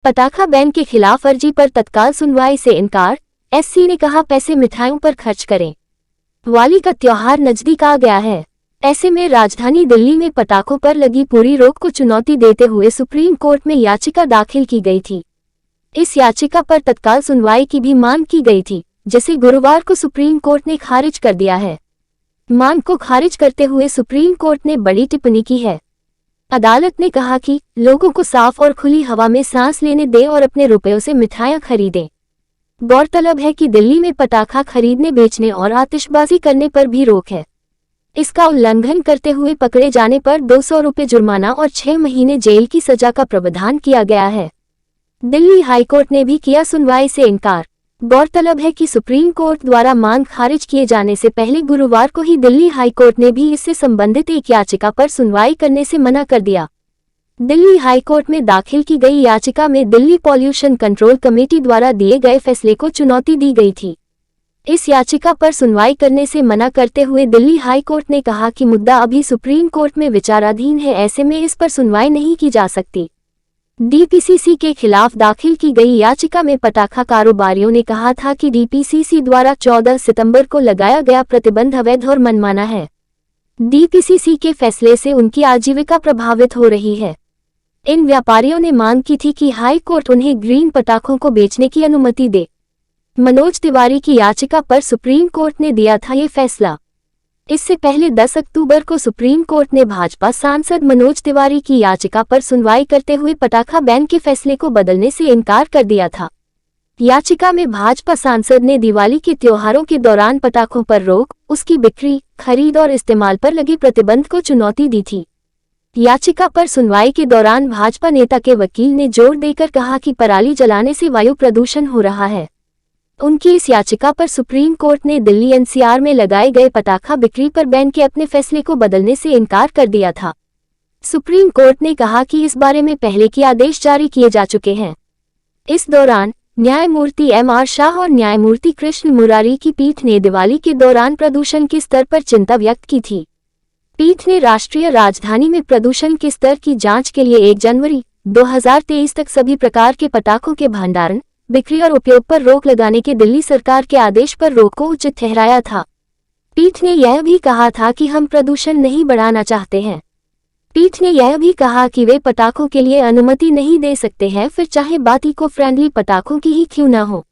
पटाखा बैन के खिलाफ अर्जी पर तत्काल सुनवाई से इनकार। एससी ने कहा पैसे मिठाइयों पर खर्च करें। दिवाली का त्योहार नजदीक आ गया है। ऐसे में राजधानी दिल्ली में पटाखों पर लगी पूरी रोक को चुनौती देते हुए सुप्रीम कोर्ट में याचिका दाखिल की गई थी। इस याचिका पर तत्काल सुनवाई की भी मांग की गई थी, जिसे गुरुवार को सुप्रीम कोर्ट ने खारिज कर दिया है। मांग को खारिज करते हुए सुप्रीम कोर्ट ने बड़ी टिप्पणी की है। अदालत ने कहा कि लोगों को साफ और खुली हवा में सांस लेने दें और अपने रुपयों से मिठाइयां खरीदें। गौरतलब है कि दिल्ली में पटाखा खरीदने, बेचने और आतिशबाजी करने पर भी रोक है। इसका उल्लंघन करते हुए पकड़े जाने पर 200 रुपये जुर्माना और 6 महीने जेल की सजा का प्रावधान किया गया है। दिल्ली हाईकोर्ट ने भी किया सुनवाई से इनकार। गौरतलब है कि सुप्रीम कोर्ट द्वारा मांग खारिज किए जाने से पहले गुरुवार को ही दिल्ली हाईकोर्ट ने भी इससे संबंधित एक याचिका पर सुनवाई करने से मना कर दिया। दिल्ली हाईकोर्ट में दाखिल की गई याचिका में दिल्ली पॉल्यूशन कंट्रोल कमेटी द्वारा दिए गए फैसले को चुनौती दी गई थी। इस याचिका पर सुनवाई करने से मना करते हुए दिल्ली हाईकोर्ट ने कहा कि मुद्दा अभी सुप्रीम कोर्ट में विचाराधीन है, ऐसे में इस पर सुनवाई नहीं की जा सकती। डीपीसीसी के खिलाफ दाखिल की गई याचिका में पटाखा कारोबारियों ने कहा था कि डीपीसीसी द्वारा 14 सितंबर को लगाया गया प्रतिबंध अवैध और मनमाना है। डीपीसीसी के फैसले से उनकी आजीविका प्रभावित हो रही है। इन व्यापारियों ने मांग की थी कि हाई कोर्ट उन्हें ग्रीन पटाखों को बेचने की अनुमति दे। मनोज तिवारी की याचिका पर सुप्रीम कोर्ट ने दिया था ये फैसला। इससे पहले 10 अक्टूबर को सुप्रीम कोर्ट ने भाजपा सांसद मनोज तिवारी की याचिका पर सुनवाई करते हुए पटाखा बैन के फैसले को बदलने से इनकार कर दिया था। याचिका में भाजपा सांसद ने दिवाली के त्योहारों के दौरान पटाखों पर रोक, उसकी बिक्री, खरीद और इस्तेमाल पर लगे प्रतिबंध को चुनौती दी थी। याचिका पर सुनवाई के दौरान भाजपा नेता के वकील ने जोर देकर कहा कि पराली जलाने से वायु प्रदूषण हो रहा है। उनकी इस याचिका पर सुप्रीम कोर्ट ने दिल्ली एनसीआर में लगाए गए पटाखा बिक्री पर बैन के अपने फैसले को बदलने से इनकार कर दिया था। सुप्रीम कोर्ट ने कहा कि इस बारे में पहले के आदेश जारी किए जा चुके हैं। इस दौरान न्यायमूर्ति एम.आर. शाह और न्यायमूर्ति कृष्ण मुरारी की पीठ ने दिवाली के दौरान प्रदूषण के स्तर पर चिंता व्यक्त की थी। पीठ ने राष्ट्रीय राजधानी में प्रदूषण के स्तर की जांच के लिए 1 जनवरी 2023 तक सभी प्रकार के पटाखों के भंडारण, बिक्री और उपयोग पर रोक लगाने के दिल्ली सरकार के आदेश पर रोक को उचित ठहराया था। पीठ ने यह भी कहा था कि हम प्रदूषण नहीं बढ़ाना चाहते हैं। पीठ ने यह भी कहा कि वे पटाखों के लिए अनुमति नहीं दे सकते हैं, फिर चाहे बात इको फ्रेंडली पटाखों की ही क्यों न हो।